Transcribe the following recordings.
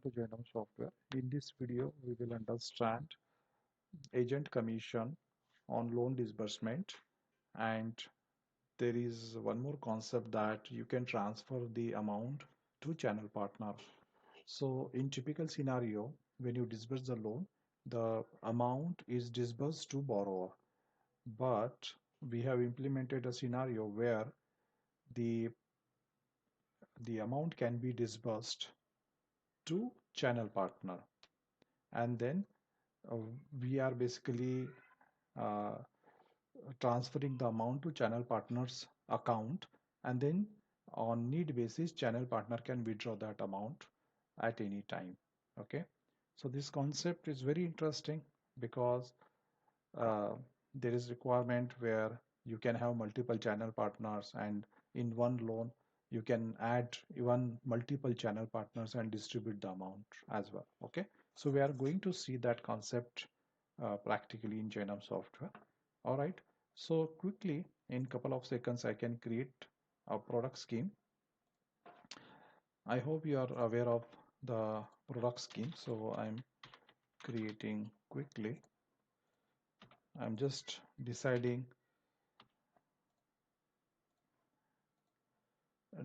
to Jainam Software. In this video, we will understand agent commission on loan disbursement, and there is one more concept that you can transfer the amount to channel partner. So in typical scenario, when you disburse the loan, the amount is disbursed to borrower, but we have implemented a scenario where the the amount can be disbursed to channel partner, and then uh, we are basically uh, transferring the amount to channel partner's account, and then on need basis channel partner can withdraw that amount at any time. Okay, so this concept is very interesting because uh, there is requirement where you can have multiple channel partners, and in one loan you can add even multiple channel partners and distribute the amount as well. Okay, so we are going to see that concept practically in Jainam software. All right, so quickly in couple of seconds I can create a product scheme. I hope you are aware of the product scheme, so I'm creating quickly. I'm just deciding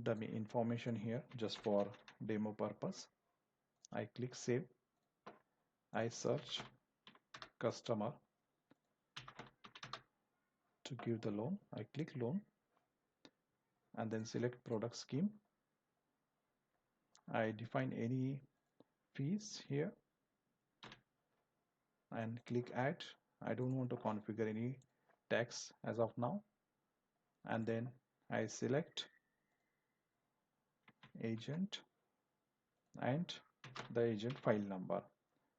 dummy information here just for demo purpose. I click save. I search customer to give the loan. I click loan and then select product scheme. I define any fees here and click add. I don't want to configure any tax as of now, and then I select agent and the agent file number.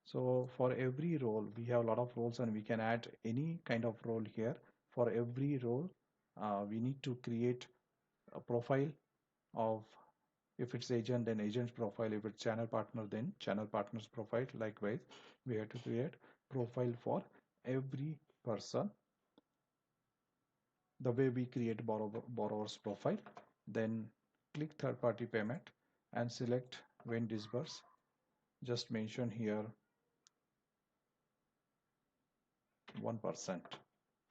So for every role, we have a lot of roles and we can add any kind of role here. For every role, we need to create a profile of, if it's agent, then agent's profile. If it's channel partner, then channel partner's profile. Likewise, we have to create profile for every person, the way we create borrower's profile. Then click third party payment and select when disburse. Just mention here 1%.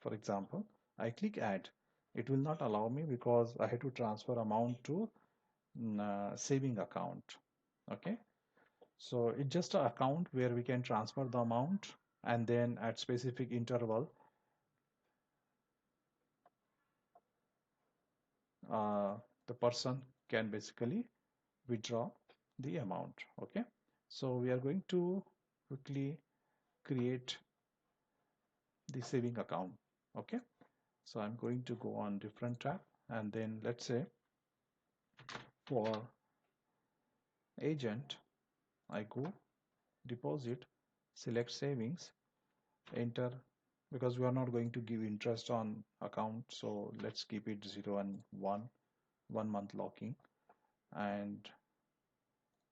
For example, I click add. It will not allow me because I have to transfer amount to saving account. Okay, so it's just an account where we can transfer the amount, and then at specific interval uh, the person can basically withdraw the amount. Okay, so we are going to quickly create the saving account. Okay, so I'm going to go on different tab, and then let's say for agent I go deposit, select savings, enter, because we are not going to give interest on account, so let's keep it 0 and 1 month locking. And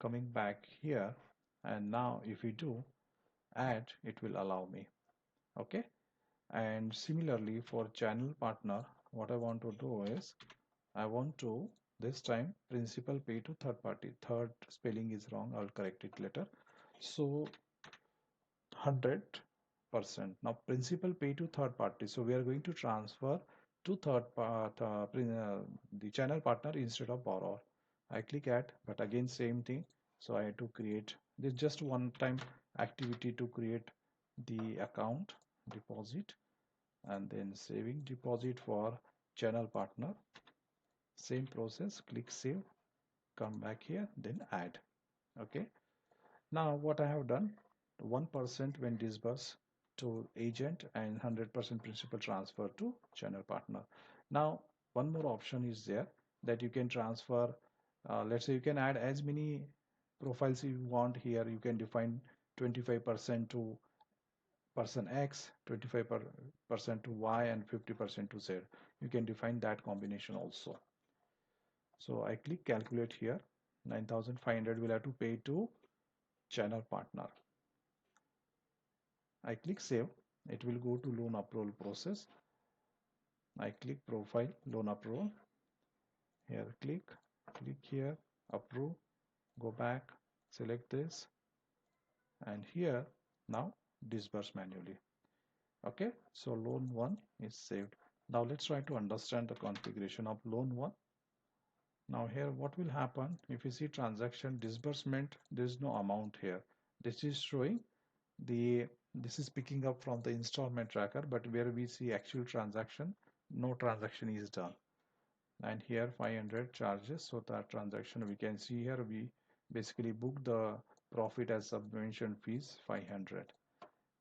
coming back here, and now if we do add, it will allow me. Okay, and similarly for channel partner, what I want to do is I want to this time principal pay to third party. Third spelling is wrong, I'll correct it later. So 100%. Now principal pay to third party, so we are going to transfer to the channel partner instead of borrower. I click add, but again same thing, so I have to create this just one time activity to create the account deposit, and then saving deposit for channel partner. Same process, click save, come back here, then add. Okay, now what I have done, 1% when disbursed to agent and 100% principal transfer to channel partner. Now one more option is there that you can transfer, let's say you can add as many profiles you want. Here you can define 25% to person X, 25% to Y, and 50% to Z. You can define that combination also. So I click calculate here, 9,500 will have to pay to channel partner. I click save. It will go to loan approval process. I click profile, loan approval. Here click here, approve, go back, select this, and here now disburse manually. Okay, so loan 1 is saved. Now let's try to understand the configuration of loan 1. Now here what will happen if you see transaction disbursement, there is no amount here. This is showing the this is picking up from the installment tracker, but where we see actual transaction, no transaction is done. And here 500 charges, so that transaction we can see here we basically book the profit as subvention fees 500.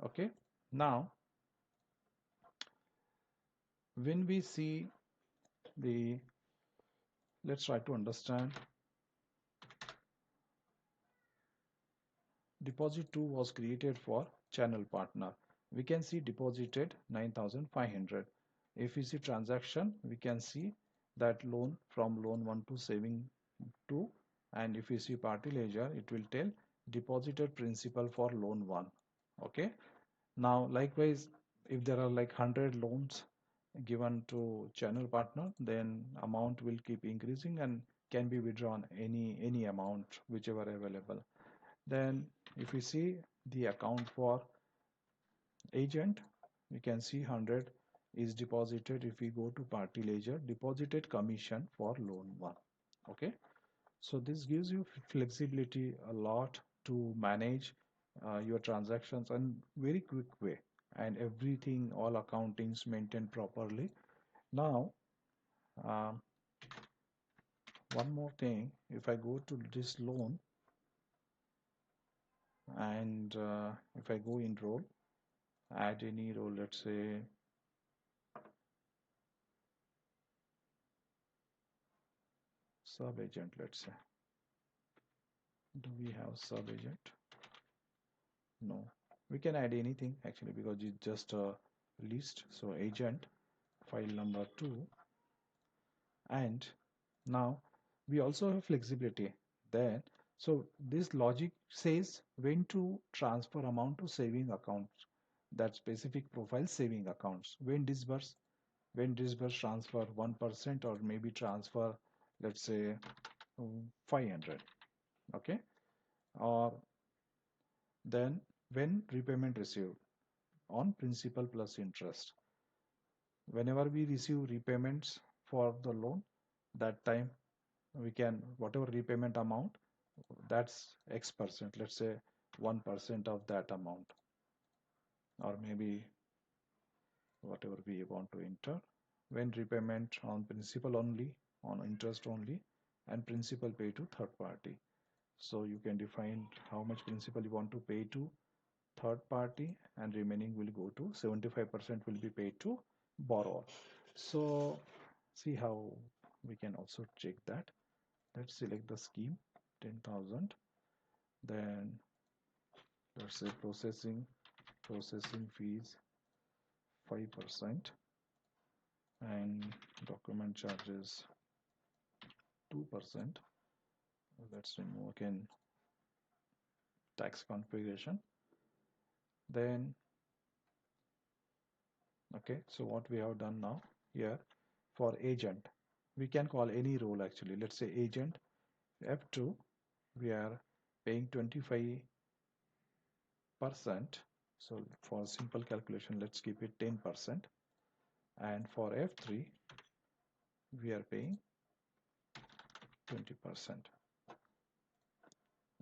Okay, now when we see the, let's try to understand. Deposit 2 was created for channel partner. We can see deposited 9,500. If we see transaction, we can see that loan from loan 1 to saving 2, and if you see party ledger, it will tell deposited principal for loan 1. Okay, now likewise, if there are like 100 loans given to channel partner, then amount will keep increasing and can be withdrawn any amount whichever available. Then if we see the account for agent, we can see 100 is deposited. If we go to party ledger, deposited commission for loan 1. Okay, so this gives you flexibility a lot to manage your transactions in very quick way, and everything, all accountings maintained properly. Now um, one more thing, if I go to this loan and if I go in role, add any role, let's say sub agent, let's say. Do we have sub agent? No, we can add anything actually because it's just a list. So agent file number 2, and now we also have flexibility then. So this logic says when to transfer amount to saving accounts, that specific profile saving accounts. When disburse transfer 1% or maybe transfer, let's say 500. Okay, or then when repayment received on principal plus interest. Whenever we receive repayments for the loan, that time we can, whatever repayment amount, that's X%, let's say 1% of that amount, or maybe whatever we want to enter. When repayment on principal only, on interest only, and principal pay to third party. So you can define how much principal you want to pay to third party, and remaining will go to 75% will be paid to borrower. So see how we can also check that. Let's select the scheme 10,000, then let's say processing fees 5%, and document charges 2%. Let's remove again tax configuration. Then okay, so what we have done now here, for agent we can call any role actually. Let's say agent F2, we are paying 25%. So for simple calculation, let's keep it 10%. And for F3, we are paying 20%.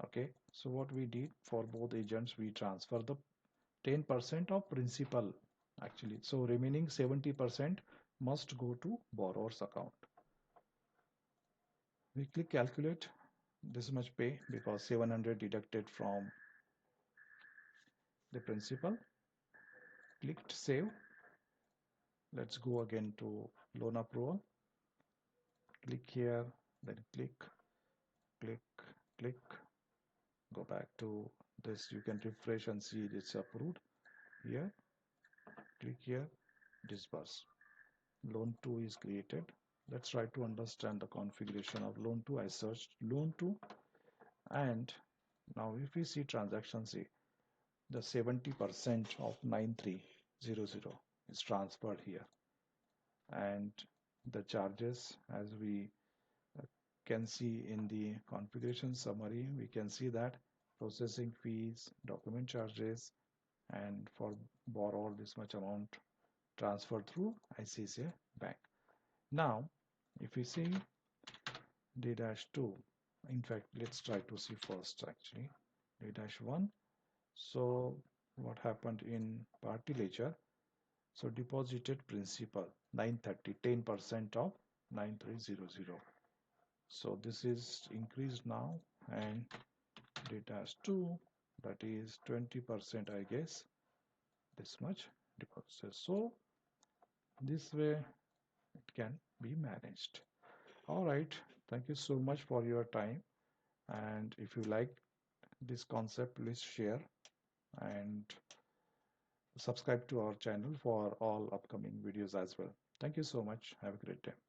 Okay, so what we did for both agents, we transfer the 10% of principal actually. So remaining 70% must go to borrower's account. We click calculate, this much pay because 700 deducted from the principal. Clicked save. Let's go again to loan approval. Click here, then click, click. Go back to this. You can refresh and see it's approved. Here, click here, disburse. Loan 2 is created. Let's try to understand the configuration of loan 2. I searched loan 2, and now if we see transaction, see the 70% of 9300 is transferred here, and the charges as we can see in the configuration summary, we can see that processing fees, document charges, and for borrower this much amount transferred through ICICI Bank. Now, if we see D-2, in fact, let's try to see first actually D-1. So what happened in party ledger? So deposited principal 930, 10% of 9300. So this is increased now, and D-2, that is 20%, I guess, this much deposit. So this way it can be managed. All right, thank you so much for your time, and if you like this concept, please share and subscribe to our channel for all upcoming videos as well. Thank you so much. Have a great day.